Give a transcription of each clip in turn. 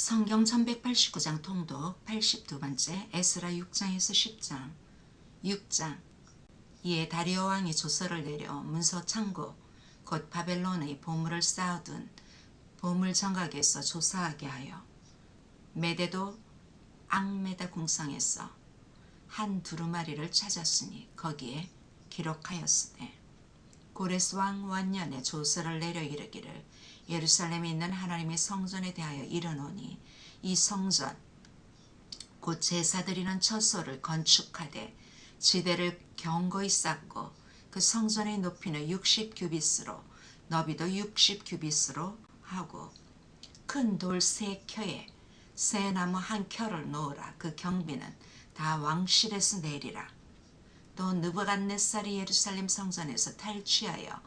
성경 1189장 통독 82번째 에스라 6장에서 10장 6장 이에 다리오 왕이 조서를 내려 문서 창고 곧 바벨론의 보물을 쌓아둔 보물 정각에서 조사하게 하여 메대도 앙메다 궁성에서 한 두루마리를 찾았으니 거기에 기록하였으되 고레스 왕 원년에 조서를 내려 이르기를 예루살렘에 있는 하나님의 성전에 대하여 이르노니 이 성전 곧 제사드리는 처소를 건축하되 지대를 견고히 쌓고 그 성전의 높이는 60규빗으로 너비도 60규빗으로 하고 큰 돌 3켜에 새 나무 1켜를 놓으라. 그 경비는 다 왕실에서 내리라. 또 느부갓네살이 예루살렘 성전에서 탈취하여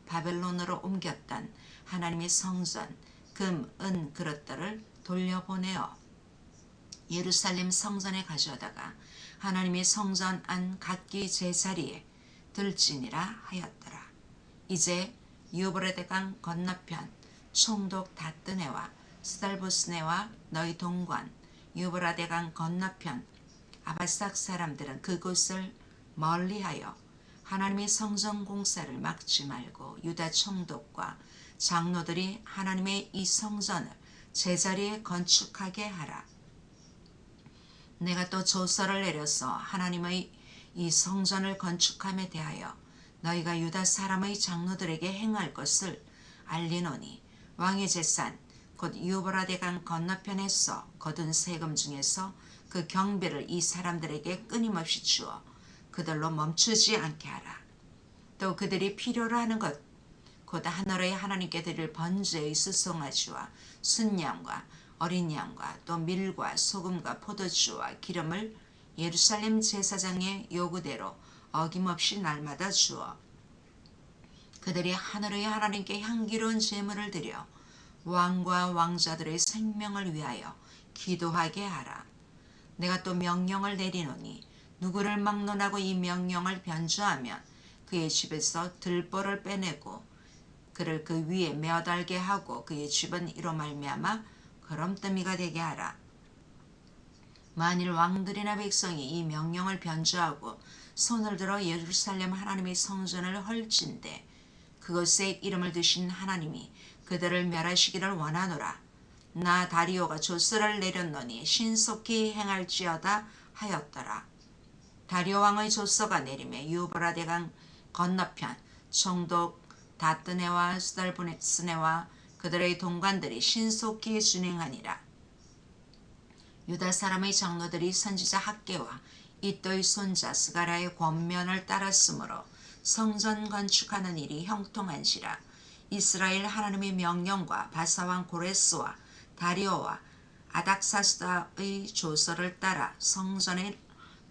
바벨론으로 옮겼던 하나님의 성전 금, 은 그릇들을 돌려보내어 예루살렘 성전에 가져다가 하나님의 성전 안 각기 제자리에 들지니라 하였더라. 이제 유브라데강 건너편 총독 다뜨네와 스달보스네와 너희 동관 유브라데강 건너편 아바삭 사람들은 그곳을 멀리하여 하나님의 성전 공사를 막지 말고 유다 총독과 장로들이 하나님의 이 성전을 제자리에 건축하게 하라. 내가 또 조서를 내려서 하나님의 이 성전을 건축함에 대하여 너희가 유다 사람의 장로들에게 행할 것을 알리노니 왕의 재산 곧 유브라데강 건너편에서 거둔 세금 중에서 그 경비를 이 사람들에게 끊임없이 주어 그들로 멈추지 않게 하라. 또 그들이 필요로 하는 것 곧 하늘의 하나님께 드릴 번제의 수송아지와 순양과 어린 양과 또 밀과 소금과 포도주와 기름을 예루살렘 제사장의 요구대로 어김없이 날마다 주어 그들이 하늘의 하나님께 향기로운 제물을 드려 왕과 왕자들의 생명을 위하여 기도하게 하라. 내가 또 명령을 내리노니 누구를 막론하고 이 명령을 변조하면 그의 집에서 들보를 빼내고 그를 그 위에 매어달게 하고 그의 집은 이로 말미암아 거름더미가 되게 하라. 만일 왕들이나 백성이 이 명령을 변조하고 손을 들어 예루살렘 하나님의 성전을 헐진대 그것에 이름을 두신 하나님이 그들을 멸하시기를 원하노라. 나 다리오가 조서를 내렸노니 신속히 행할지어다 하였더라. 다리오 왕의 조서가 내림에 유브라데강 건너편 총독 다뜨네와 스달보스네와 그들의 동관들이 신속히 준행하니라. 유다 사람의 장로들이 선지자 학개와 이또의 손자 스가랴의 권면을 따랐으므로 성전 건축하는 일이 형통한지라. 이스라엘 하나님의 명령과 바사왕 고레스와 다리오와 아닥사스다의 조서를 따라 성전을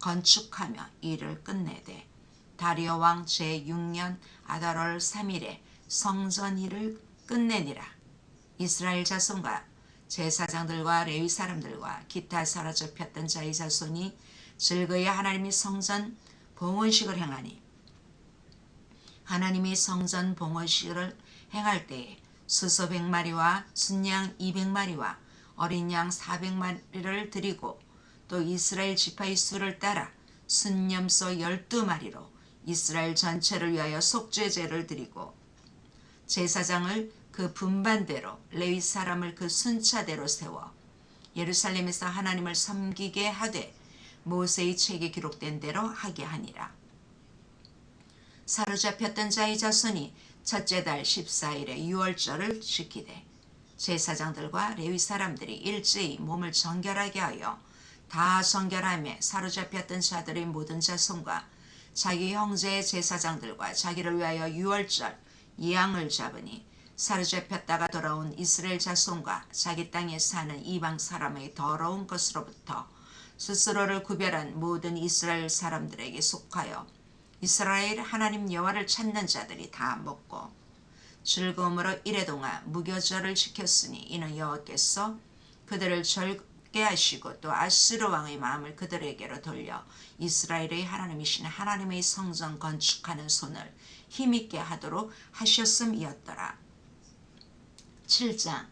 건축하며 일을 끝내되 다리오 왕 제6년 아달월 3일에 성전 일을 끝내니라. 이스라엘 자손과 제사장들과 레위 사람들과 기타 사로잡혔던 자의 자손이 즐거이 하나님의 성전 봉헌식을 행하니 하나님의 성전 봉헌식을 행할 때에 수소 100마리와 순양 200마리와 어린 양 400마리를 드리고 또 이스라엘 지파의 수를 따라 순염소 12마리로 이스라엘 전체를 위하여 속죄제를 드리고 제사장을 그 분반대로 레위 사람을 그 순차대로 세워 예루살렘에서 하나님을 섬기게 하되 모세의 책에 기록된 대로 하게 하니라. 사로잡혔던 자의 자손이 첫째 달 14일에 유월절을 지키되 제사장들과 레위 사람들이 일제히 몸을 정결하게 하여 다 정결함에 사로잡혔던 자들의 모든 자손과 자기 형제의 제사장들과 자기를 위하여 유월절 양을 잡으니 사로잡혔다가 돌아온 이스라엘 자손과 자기 땅에 사는 이방 사람의 더러운 것으로부터 스스로를 구별한 모든 이스라엘 사람들에게 속하여 이스라엘 하나님 여호와를 찾는 자들이 다 먹고 즐거움으로 이래 동안 무교절을 지켰으니 이는 여호와께서 그들을 즐게 하시고 또 아스르 왕의 마음을 그들에게로 돌려 이스라엘의 하나님이신 하나님의 성전 건축하는 손을 힘있게 하도록 하셨음이었더라. 7장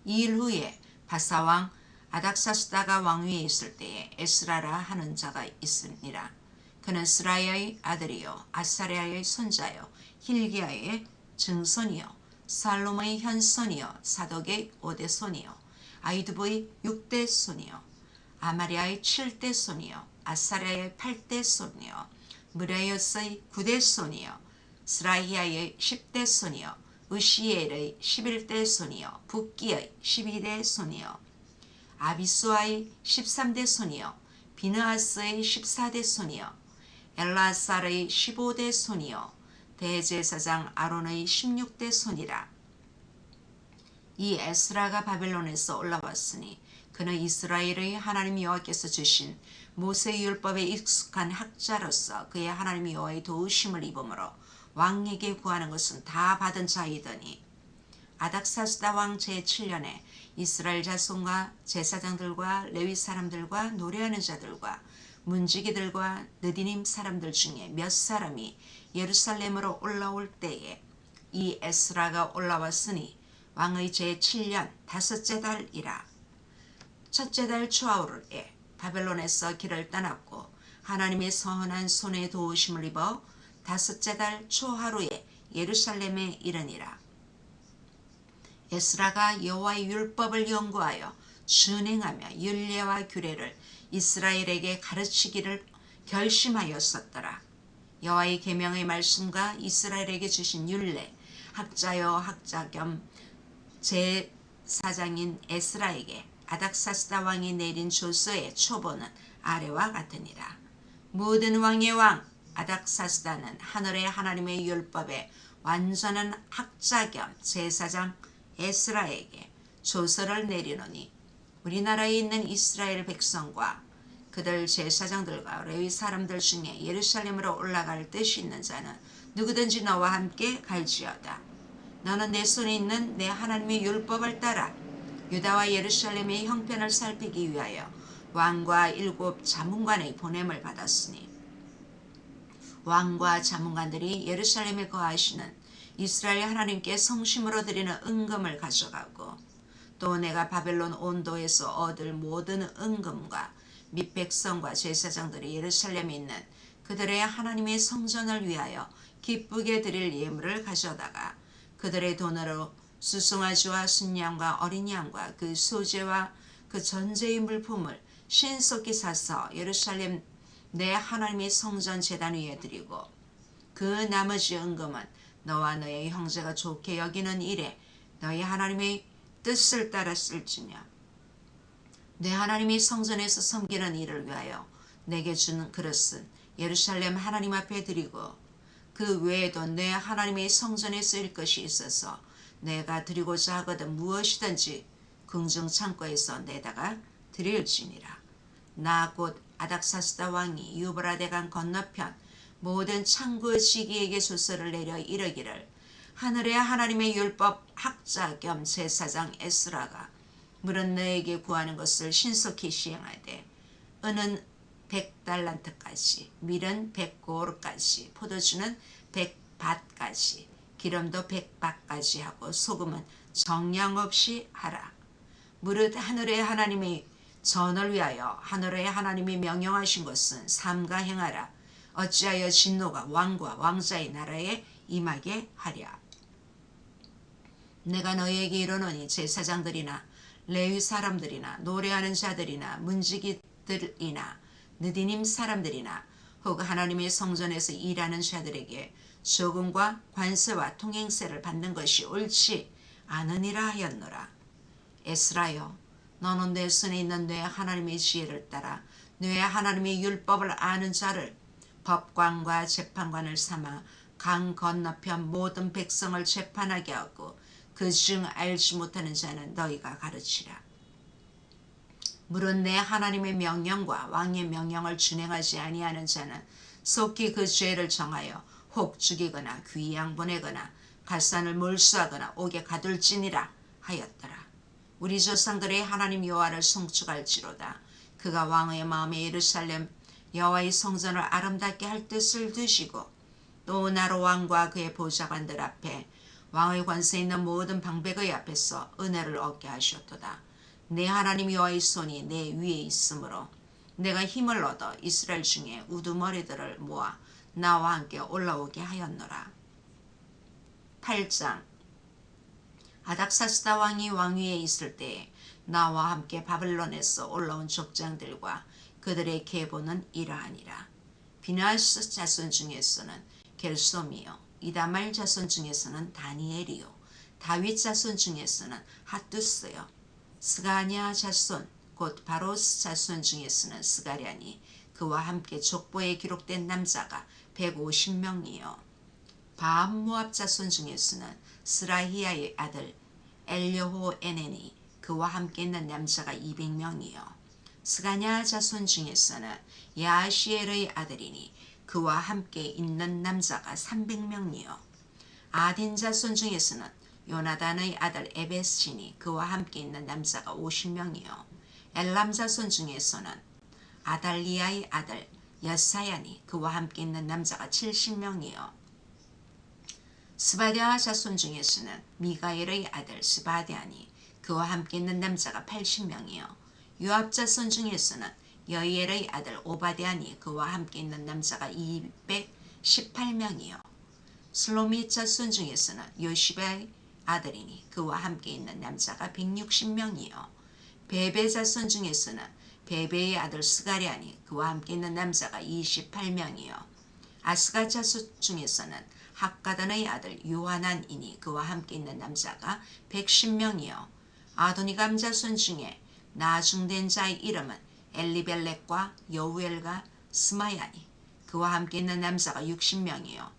이 일 후에 바사왕 아닥사스다가 왕위에 있을 때에 에스라라 하는 자가 있으니라. 그는 스라야의 아들이요 아사랴의 손자요 힐기야의 증손이요 살롬의 현손이요 사독의 5대 손이요 아이두브의 6대 손이요 아마리아의 7대 손이요 아사랴의 8대 손이요 무레요스의 9대 손이요 스라히야의 10대 손이요 으시엘의 11대 손이요 붓기의 12대 손이요 아비수아의 13대 손이요 비느하스의 14대 손이요 엘라살의 15대 손이요 대제사장 아론의 16대 손이라. 이 에스라가 바벨론에서 올라왔으니 그는 이스라엘의 하나님 여호와께서 주신 모세의 율법에 익숙한 학자로서 그의 하나님 여호와의 도우심을 입음으로 왕에게 구하는 것은 다 받은 자이더니 아닥사스다 왕 제7년에 이스라엘 자손과 제사장들과 레위 사람들과 노래하는 자들과 문지기들과 느디님 사람들 중에 몇 사람이 예루살렘으로 올라올 때에 이 에스라가 올라왔으니 왕의 제7년 다섯째 달이라. 첫째 달 초하루에 바벨론에서 길을 떠났고 하나님의 선한 손에 도우심을 입어 다섯째 달 초하루에 예루살렘에 이르니라. 에스라가 여호와의 율법을 연구하여 준행하며 율례와 규례를 이스라엘에게 가르치기를 결심하였었더라. 여호와의 계명의 말씀과 이스라엘에게 주신 율례, 학자여 학자 겸 제사장인 에스라에게 아닥사스다 왕이 내린 조서의 초보는 아래와 같으니라. 모든 왕의 왕 아닥사스다는 하늘의 하나님의 율법에 완전한 학자 겸 제사장 에스라에게 조서를 내리노니 우리나라에 있는 이스라엘 백성과 그들 제사장들과 레위 사람들 중에 예루살렘으로 올라갈 뜻이 있는 자는 누구든지 너와 함께 갈지어다. 너는 내 손에 있는 내 하나님의 율법을 따라 유다와 예루살렘의 형편을 살피기 위하여 왕과 7 자문관의 보냄을 받았으니 왕과 자문관들이 예루살렘에 거하시는 이스라엘 하나님께 성심으로 드리는 은금을 가져가고 또 내가 바벨론 온도에서 얻을 모든 은금과 및 백성과 제사장들이 예루살렘에 있는 그들의 하나님의 성전을 위하여 기쁘게 드릴 예물을 가져다가 그들의 돈으로 수송아지와 순양과 어린 양과 그 소재와 그 전제의 물품을 신속히 사서 예루살렘 내 하나님의 성전 제단 위에 드리고 그 나머지 은금은 너와 너의 형제가 좋게 여기는 일에 너희 하나님의 뜻을 따라 쓸지며 내 하나님의 성전에서 섬기는 일을 위하여 내게 주는 그릇은 예루살렘 하나님 앞에 드리고 그 외에도 내 하나님의 성전에 쓰일 것이 있어서 내가 드리고자 하거든 무엇이든지 궁중 창고에서 내다가 드릴지니라. 나 곧 아닥사스다 왕이 유브라데 강 건너편 모든 창구 지기에게 조서를 내려 이르기를 하늘의 하나님의 율법 학자 겸 제사장 에스라가 물은 너에게 구하는 것을 신속히 시행하되 은은 100달란트까지 밀은 100고르까지 포도주는 100밭까지 기름도 100밭까지 하고 소금은 정량 없이 하라. 무릇 하늘의 하나님의 전을 위하여 하늘의 하나님이 명령하신 것은 삼가 행하라. 어찌하여 진노가 왕과 왕자의 나라에 임하게 하랴. 내가 너희에게 이르노니 제사장들이나 레위 사람들이나 노래하는 자들이나 문지기들이나 느디님 사람들이나 혹 하나님의 성전에서 일하는 자들에게 조금과 관세와 통행세를 받는 것이 옳지 않으니라 하였노라. 에스라여, 너는 내 손에 있는 내 하나님의 지혜를 따라 내 하나님의 율법을 아는 자를 법관과 재판관을 삼아 강 건너편 모든 백성을 재판하게 하고 그 중 알지 못하는 자는 너희가 가르치라. 물은 내 하나님의 명령과 왕의 명령을 준행하지 아니하는 자는 속히 그 죄를 정하여 혹 죽이거나 귀양 보내거나 갈산을 몰수하거나 옥에 가둘지니라 하였더라. 우리 조상들의 하나님 여호와를 송축할지로다. 그가 왕의 마음에 예루살렘 여호와의 성전을 아름답게 할 뜻을 두시고 또 나로 왕과 그의 보좌관들 앞에 왕의 관세에 있는 모든 방백의 앞에서 은혜를 얻게 하셨도다. 내 하나님 여호와의 손이 내 위에 있으므로 내가 힘을 얻어 이스라엘 중에 우두머리들을 모아 나와 함께 올라오게 하였노라. 8장. 아닥사스다 왕이 왕위에 있을 때에 나와 함께 바벨론에서 올라온 족장들과 그들의 계보는 이러하니라. 비나스 자손 중에서는 겔솜이요, 이다말 자손 중에서는 다니엘이요, 다윗 자손 중에서는 핫두스요, 스가냐 자손 곧 바로스 자손 중에서는 스가랴니 그와 함께 족보에 기록된 남자가 150명이요. 바암모압 자손 중에서는 스라히야의 아들 엘여호에넨이 그와 함께 있는 남자가 200명이요. 스가냐 자손 중에서는 야시엘의 아들이니 그와 함께 있는 남자가 300명이요. 아딘 자손 중에서는 요나단의 아들 에베스니 그와 함께 있는 남자가 50명이요. 엘람 자손 중에서는 아달리아의 아들 여사야니 그와 함께 있는 남자가 70명이요. 스바랴 자손 중에서는 미가엘의 아들 스바랴니 그와 함께 있는 남자가 80명이요. 요압 자손 중에서는 여이엘의 아들 오바댜니 그와 함께 있는 남자가 218명이요. 슬로밋 자손 중에서는 요시바의 아들이니 그와 함께 있는 남자가 160명이요. 베베 자손 중에서는 베베의 아들 스가랴니 그와 함께 있는 남자가 28명이요. 아스가 자손 중에서는 학가단의 아들 요하난이니 그와 함께 있는 남자가 110명이요. 아도니감 자손 중에 나중된 자의 이름은 엘리벨렉과 여우엘과 스마야니 그와 함께 있는 남자가 60명이요.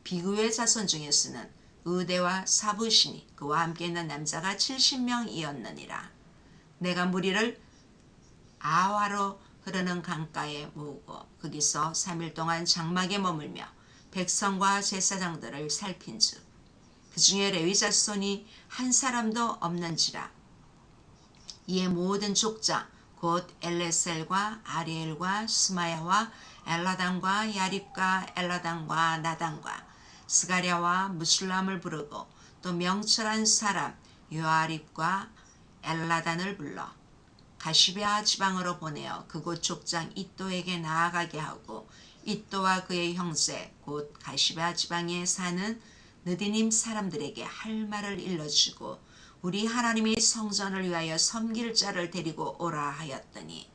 비그의 자손 중에서는 의대와 사부시니 그와 함께 있는 남자가 70명이었느니라. 내가 무리를 아와로 흐르는 강가에 모으고 거기서 3일 동안 장막에 머물며 백성과 제사장들을 살핀즉 그 중에 레위 자손이 한 사람도 없는지라. 이에 모든 족장 곧 엘레셀과 아리엘과 스마야와 엘라단과 야립과 엘라단과 나단과 스가랴와 무술람을 부르고 또 명철한 사람 요아립과 엘라단을 불러 가시베아 지방으로 보내어 그곳 족장 이또에게 나아가게 하고 이또와 그의 형제 곧 가시베아 지방에 사는 느디님 사람들에게 할 말을 일러주고 우리 하나님의 성전을 위하여 섬길 자를 데리고 오라 하였더니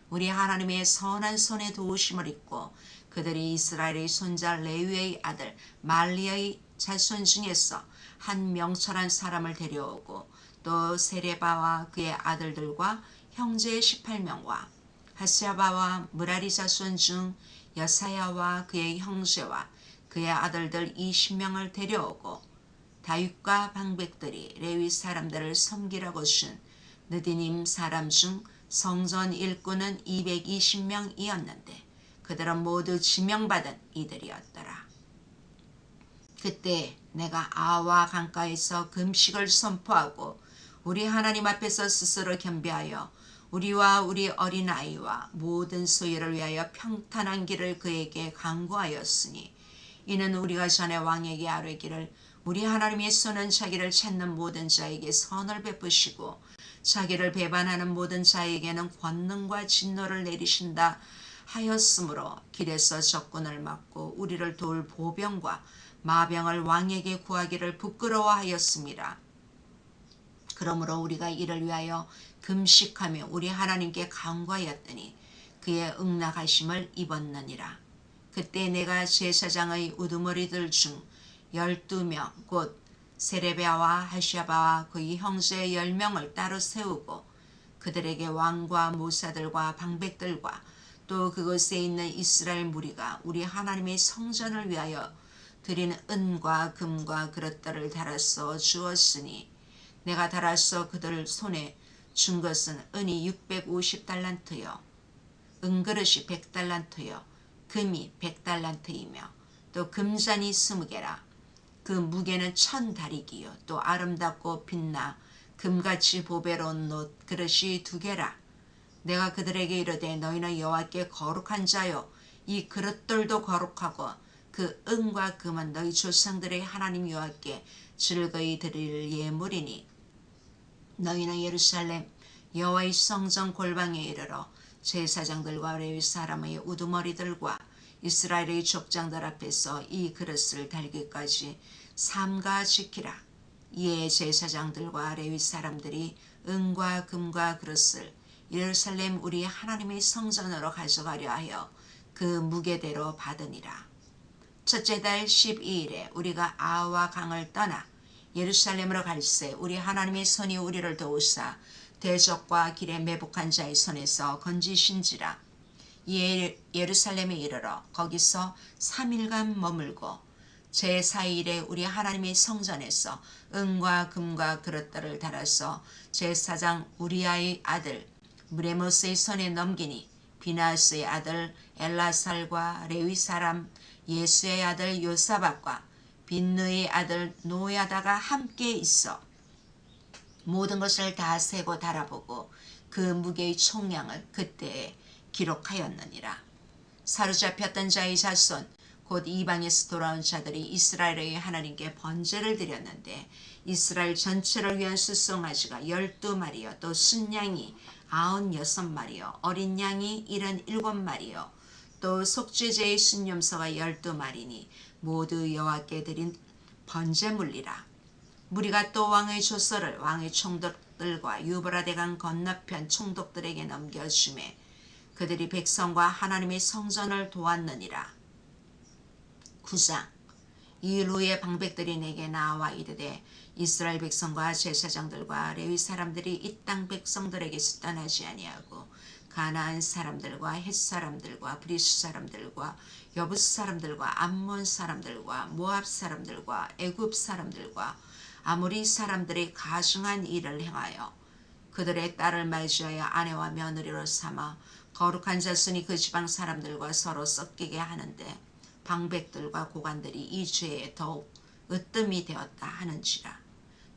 우리 하나님의 선한 손에 도우심을 입고 그들이 이스라엘의 손자 레위의 아들 말리의 자손 중에서 한 명철한 사람을 데려오고 또 세레바와 그의 아들들과 형제 18명과 하스야바와 무라리 자손 중 여사야와 그의 형제와 그의 아들들 20명을 데려오고 다윗과 방백들이 레위 사람들을 섬기라고 준 느디님 사람 중 성전 일꾼은 220명이었는데 그들은 모두 지명받은 이들이었더라. 그때 내가 아와 강가에서 금식을 선포하고 우리 하나님 앞에서 스스로 겸비하여 우리와 우리 어린아이와 모든 소유를 위하여 평탄한 길을 그에게 강구하였으니 이는 우리가 전에 왕에게 아뢰기를 우리 하나님의 손은 자기를 찾는 모든 자에게 선을 베푸시고 자기를 배반하는 모든 자에게는 권능과 진노를 내리신다 하였으므로 길에서 적군을 막고 우리를 도울 보병과 마병을 왕에게 구하기를 부끄러워하였습니다. 그러므로 우리가 이를 위하여 금식하며 우리 하나님께 간구하였더니 그의 응낙하심을 입었느니라. 그때 내가 제사장의 우두머리들 중 12명 곧 세레베아와 하샤바와 그의 형제 10명을 따로 세우고 그들에게 왕과 모사들과 방백들과 또 그곳에 있는 이스라엘 무리가 우리 하나님의 성전을 위하여 드린 은과 금과 그릇들을 달아서 주었으니 내가 달아서 그들 손에 준 것은 은이 650달란트요 은그릇이 100달란트요 금이 100달란트이며 또 금잔이 20개라. 그 무게는 1000다리기요 또 아름답고 빛나 금같이 보배로운 놋 그릇이 2개라. 내가 그들에게 이르되 너희는 여호와께 거룩한 자요 이 그릇들도 거룩하고 그 은과 금은 너희 조상들의 하나님 여호와께 즐거이 드릴 예물이니 너희는 예루살렘 여호와의 성전 골방에 이르러 제사장들과 레위 사람의 우두머리들과 이스라엘의 족장들 앞에서 이 그릇을 달기까지 삼가 지키라. 이에 제사장들과 레위 사람들이 은과 금과 그릇을 예루살렘 우리 하나님의 성전으로 가져가려 하여 그 무게대로 받으니라. 첫째 달 12일에 우리가 아와 강을 떠나 예루살렘으로 갈새 우리 하나님의 손이 우리를 도우사 대적과 길에 매복한 자의 손에서 건지신지라. 이에 예루살렘에 이르러 거기서 3일간 머물고 제4일에 우리 하나님의 성전에서 은과 금과 그릇들을 달아서 제사장 우리아의 아들 무레모스의 손에 넘기니 비나스의 아들 엘라살과 레위 사람 예수의 아들 요사박과 빈느의 아들 노야다가 함께 있어 모든 것을 다 세고 달아보고 그 무게의 총량을 그때에 기록하였느니라. 사로잡혔던 자의 자손 곧 이방에서 돌아온 자들이 이스라엘의 하나님께 번제를 드렸는데 이스라엘 전체를 위한 수송아지가 12마리요 또 순양이 96마리요 어린 양이 77마리요 또 속죄제의 순염소가 12마리니 모두 여호와께 드린 번제물이라. 무리가 또 왕의 조서를 왕의 총독들과 유브라데강 건너편 총독들에게 넘겨주매 그들이 백성과 하나님의 성전을 도왔느니라. 9장. 이일 후에 방백들이 내게 나와 이르되 이스라엘 백성과 제사장들과 레위 사람들이 이 땅 백성들에게서 떠나지 아니하고 가나안 사람들과 헷 사람들과 브리스 사람들과 여부스 사람들과 암몬 사람들과 모압 사람들과 애굽 사람들과 아모리 사람들이 가증한 일을 행하여 그들의 딸을 맞이하여 아내와 며느리로 삼아 거룩한 자손이 그 지방 사람들과 서로 섞이게 하는데 방백들과 고관들이 이 죄에 더욱 으뜸이 되었다 하는지라.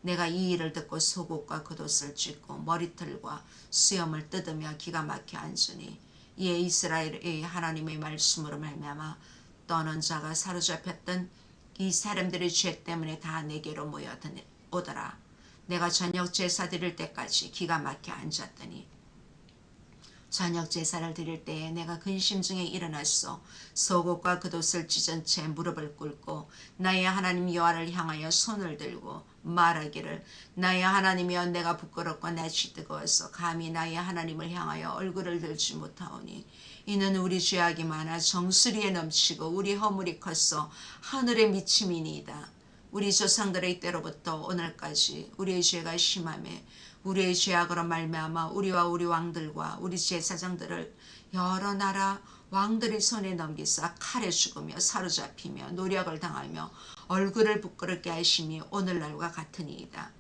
내가 이 일을 듣고 속옷과 겉옷을 찢고 머리털과 수염을 뜯으며 기가 막혀 앉으니 이에 이스라엘의 하나님의 말씀으로 말미암아 떠난 자가 사로잡혔던 이 사람들의 죄 때문에 다 내게로 모여오더라. 내가 저녁 제사 드릴 때까지 기가 막혀 앉았더니 저녁 제사를 드릴 때에 내가 근심 중에 일어났소. 속옷과 겉옷을 찢은 채 무릎을 꿇고 나의 하나님 여호와를 향하여 손을 들고 말하기를 나의 하나님이여 내가 부끄럽고 낯이 뜨거워서 감히 나의 하나님을 향하여 얼굴을 들지 못하오니 이는 우리 죄악이 많아 정수리에 넘치고 우리 허물이 컸어 하늘에 미침이니이다. 우리 조상들의 때로부터 오늘까지 우리의 죄가 심하매 우리의 죄악으로 말미암아 우리와 우리 왕들과 우리 제사장들을 여러 나라 왕들의 손에 넘기사 칼에 죽으며 사로잡히며 노력을 당하며 얼굴을 부끄럽게 하심이 오늘날과 같으니이다.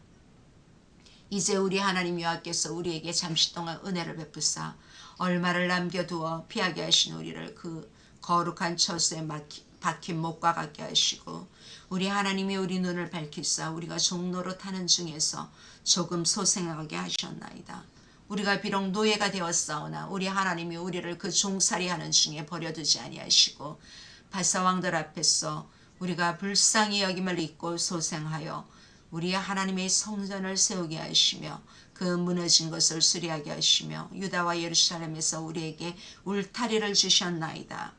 이제 우리 하나님 여호와께서 우리에게 잠시 동안 은혜를 베푸사 얼마를 남겨두어 피하게 하신 우리를 그 거룩한 처소에 박힌 목과 같게 하시고 우리 하나님이 우리 눈을 밝히사 우리가 종로로 타는 중에서 조금 소생하게 하셨나이다. 우리가 비록 노예가 되었사오나 우리 하나님이 우리를 그 종살이하는 중에 버려두지 아니하시고 바사왕들 앞에서 우리가 불쌍히 여김을 잊고 소생하여 우리 하나님의 성전을 세우게 하시며 그 무너진 것을 수리하게 하시며 유다와 예루살렘에서 우리에게 울타리를 주셨나이다.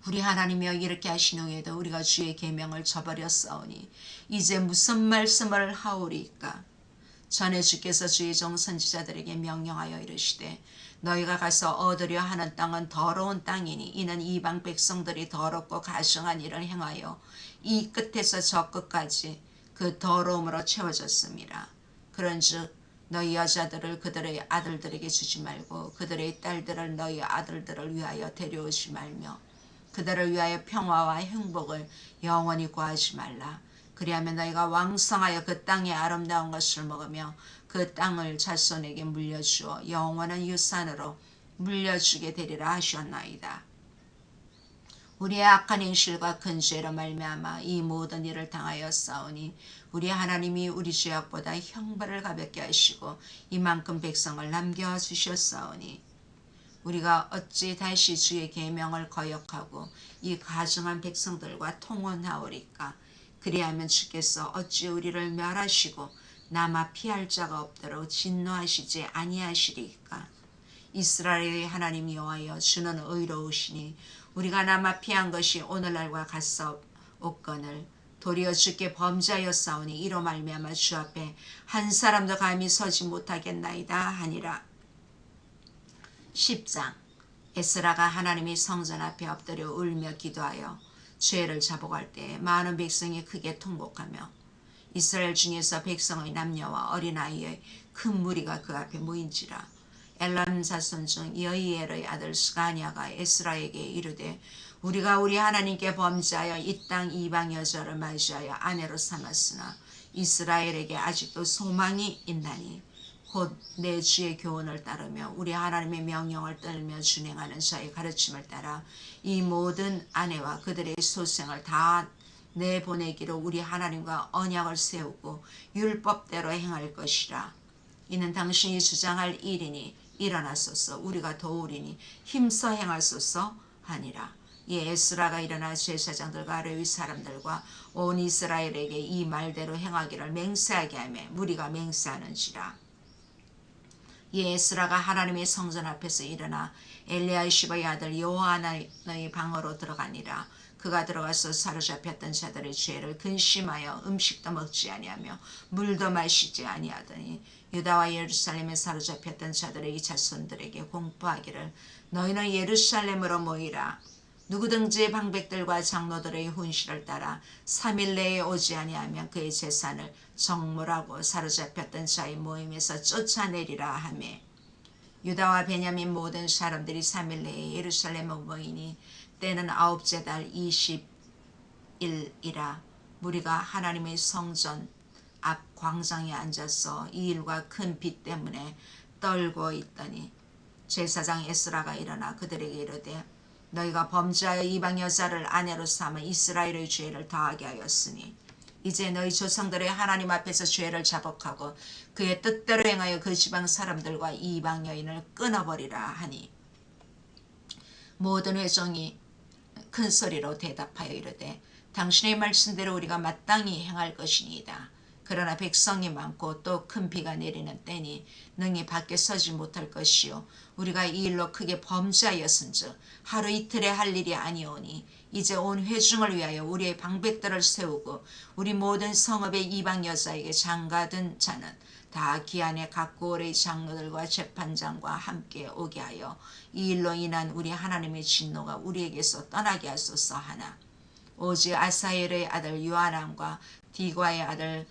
우리 하나님이여 이렇게 하신 후에도 우리가 주의 계명을 저버렸사오니 이제 무슨 말씀을 하오리까? 전에 주께서 주의 종 선지자들에게 명령하여 이르시되 너희가 가서 얻으려 하는 땅은 더러운 땅이니 이는 이방 백성들이 더럽고 가증한 일을 행하여 이 끝에서 저 끝까지 그 더러움으로 채워졌습니다. 그런즉 너희 여자들을 그들의 아들들에게 주지 말고 그들의 딸들을 너희 아들들을 위하여 데려오지 말며 그들을 위하여 평화와 행복을 영원히 구하지 말라. 그리하면 너희가 왕성하여 그 땅의 아름다운 것을 먹으며 그 땅을 자손에게 물려주어 영원한 유산으로 물려주게 되리라 하셨나이다. 우리의 악한 행실과 큰 죄로 말미암아 이 모든 일을 당하였사오니 우리 하나님이 우리 죄악보다 형벌을 가볍게 하시고 이만큼 백성을 남겨주셨사오니 우리가 어찌 다시 주의 계명을 거역하고 이 가증한 백성들과 통혼하오리까? 그리하면 주께서 어찌 우리를 멸하시고 남아 피할 자가 없도록 진노하시지 아니하시리까. 이스라엘의 하나님 여호와여, 주는 의로우시니 우리가 남아 피한 것이 오늘날과 같사옵거늘 도리어 주께 범죄하였사오니 이로 말미암아 주 앞에 한 사람도 감히 서지 못하겠나이다 하니라. 10장. 에스라가 하나님의 성전 앞에 엎드려 울며 기도하여 죄를 자복할 때 많은 백성이 크게 통곡하며 이스라엘 중에서 백성의 남녀와 어린아이의 큰 무리가 그 앞에 모인지라. 엘람 자손 중 여이엘의 아들 스가냐가 에스라에게 이르되 우리가 우리 하나님께 범죄하여 이 땅 이방 여자를 맞이하여 아내로 삼았으나 이스라엘에게 아직도 소망이 있나니 곧 내 주의 교훈을 따르며 우리 하나님의 명령을 떨며 준행하는 자의 가르침을 따라 이 모든 아내와 그들의 소생을 다 내보내기로 우리 하나님과 언약을 세우고 율법대로 행할 것이라. 이는 당신이 주장할 일이니 일어나소서. 우리가 도우리니 힘써 행하소서 하니라. 이에 에스라가 일어나 제사장들과 레위 사람들과 온 이스라엘에게 이 말대로 행하기를 맹세하게 하며 무리가 맹세하는지라. 이에 에스라가 하나님의 성전 앞에서 일어나 엘리야시바의 아들 요하나의 방으로 들어가니라. 그가 들어가서 사로잡혔던 자들의 죄를 근심하여 음식도 먹지 아니하며 물도 마시지 아니하더니 유다와 예루살렘에 사로잡혔던 자들의 이 자손들에게 공포하기를 너희는 예루살렘으로 모이라. 누구든지 방백들과 장로들의 훈시를 따라 3일 내에 오지 아니하면 그의 재산을 정물하고 사로잡혔던 자의 모임에서 쫓아내리라 하며 유다와 베냐민 모든 사람들이 3일 내에 예루살렘에 모이니 때는 9째 달 20일이라. 무리가 하나님의 성전 앞 광장에 앉아서 이 일과 큰 비 때문에 떨고 있더니 제사장 에스라가 일어나 그들에게 이르되 너희가 범죄하여 이방 여자를 아내로 삼아 이스라엘의 죄를 다하게 하였으니 이제 너희 조상들의 하나님 앞에서 죄를 자복하고 그의 뜻대로 행하여 그 지방 사람들과 이방 여인을 끊어버리라 하니 모든 회중이 큰 소리로 대답하여 이르되 당신의 말씀대로 우리가 마땅히 행할 것이니이다. 그러나 백성이 많고 또 큰 비가 내리는 때니 능히 밖에 서지 못할 것이요 우리가 이 일로 크게 범죄하였은즉 하루 이틀에 할 일이 아니오니 이제 온 회중을 위하여 우리의 방백들을 세우고 우리 모든 성읍의 이방 여자에게 장가든 자는 다 기한에 각 고을의 장로들과 재판장과 함께 오게 하여 이 일로 인한 우리 하나님의 진노가 우리에게서 떠나게 하소서 하나 오직 아사엘의 아들 요하람과 디과의 아들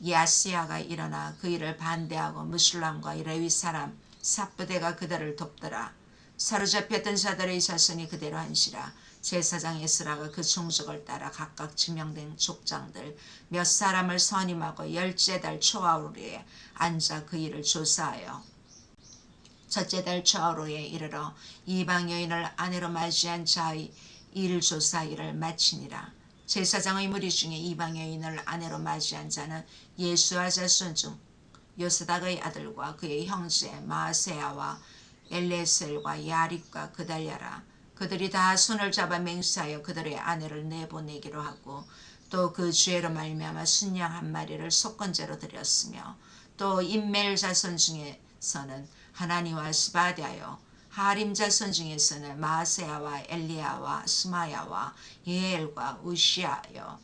야시야가 일어나 그 일을 반대하고 무술람과 레위 사람 삽부대가 그들을 돕더라. 사로잡혔던 자들의 자손이 그대로 한시라. 제사장 에스라가 그 종족을 따라 각각 지명된 족장들 몇 사람을 선임하고 10째 달 초하루에 앉아 그 일을 조사하여 첫째 달 초하루에 이르러 이방 여인을 아내로 맞이한 자의 일 조사일을 마치니라. 제사장의 무리 중에 이방 여인을 아내로 맞이한 자는 예수와 자손 중 요사닥의 아들과 그의 형제 마세야와 엘레셀과 야립과 그달랴라. 그들이 다 손을 잡아 맹세하여 그들의 아내를 내보내기로 하고 또 그 죄로 말미암아 순양 한 마리를 속건제로 드렸으며 또 임멜 자손 중에서는 하나니와 스바디아요 하림 자손 중에서는 마세야와 엘리야와 스마야와 예엘과 우시아요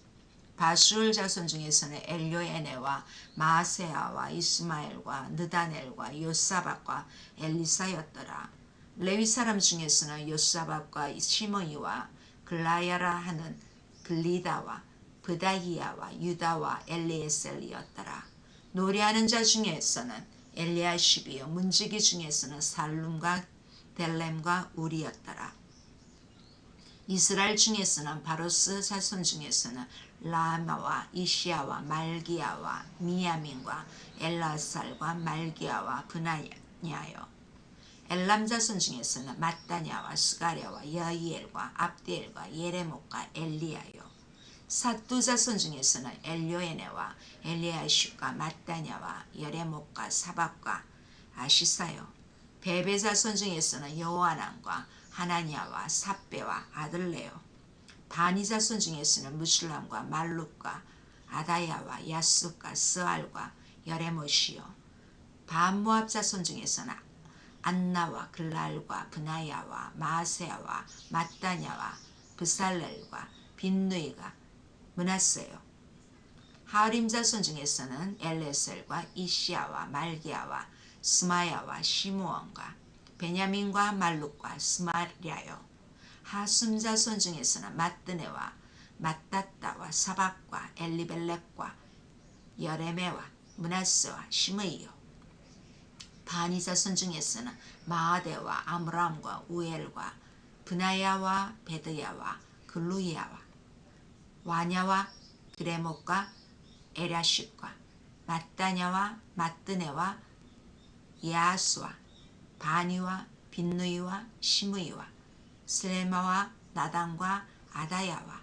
바술 자손 중에서는 엘요에네와 마세야와 이스마엘과 느다넬과 요사박과 엘리사였더라. 레위 사람 중에서는 요사박과 시므이와 글라야라 하는 글리다와 브다히야와 유다와 엘리에셀이었더라. 노래하는 자 중에서는 엘리야십이요 문지기 중에서는 살룸과 델렘과 우리였더라. 이스라엘 중에서는 바로스 자손 중에서는 라마와 이시야와 말기야와 미야민과 엘라살과 말기야와 브나냐요 엘람 자손 중에서는 마따냐와 스가랴와 여이엘과 압디엘과 예레목과 엘리야요 사뚜 자손 중에서는 엘요에네와 엘리야십과 마따냐와 여레목과 사박과 아시사요 베베 자손 중에서는 여호하난과 하나냐와 삽베와 아들레요 바니 자손 중에서는 무술람과 말룩과 아다야와 야숫과 스알과 여레못이요. 반모압 자손 중에서는 안나와 글랄과 브나야와 마세야와 마따냐와 브살렐과 빈누이가 므낫세요. 하림 자손 중에서는 엘레셀과 이시야와 말기야와 스마야와 시므온과 베냐민과 말룩과 스마랴요. 하숨 자손 중에서는 마뜨네와 마따따와 사박과 엘리벨렉과 여레메와 므낫세와 시므이요. 바니 자손 중에서는 마아데와 아므람과 우엘과 브나야와 베드야와 글루이야와 와냐와 드레목과 에라쉽과 마따냐와 마뜨네와 야스와 바니와 빈누이와 시므이와 슬레마와 나단과 아다야와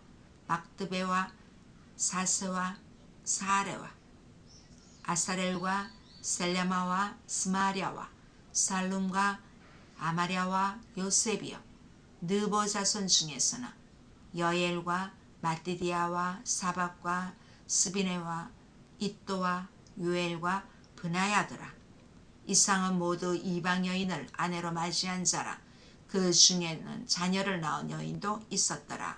막드베와 사세와 사레와 아사렐과 셀레마와 스마랴와 살룸과 아마랴와 요셉이요. 느보 자손 중에서는 여엘과 마띠디아와 사박과 스비네와 이또와 유엘과 브나야더라. 이상은 모두 이방 여인을 아내로 맞이한 자라. 그 중에는 자녀를 낳은 여인도 있었더라.